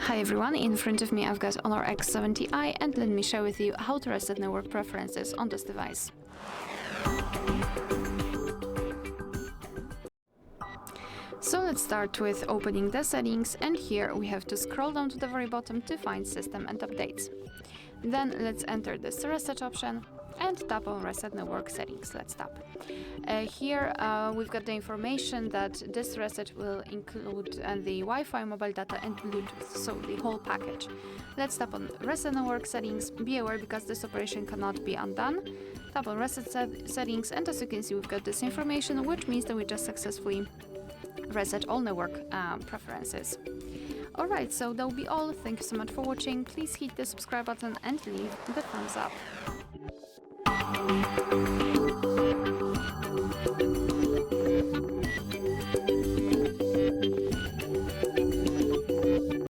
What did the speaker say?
Hi everyone, in front of me I've got HONOR X70i and let me share with you how to reset network preferences on this device. So let's start with opening the settings, and here we have to scroll down to the very bottom to find System and Updates. Then let's enter this reset option and tap on Reset Network Settings. Let's tap. Here we've got the information that this reset will include the Wi-Fi, mobile data and Bluetooth, so the whole package. Let's tap on Reset Network Settings. Be aware because this operation cannot be undone. Tap on Reset Settings, and as you can see we've got this information, which means that we just successfully reset all network preferences. Alright, so that will be all. Thank you so much for watching. Please hit the subscribe button and leave the thumbs up.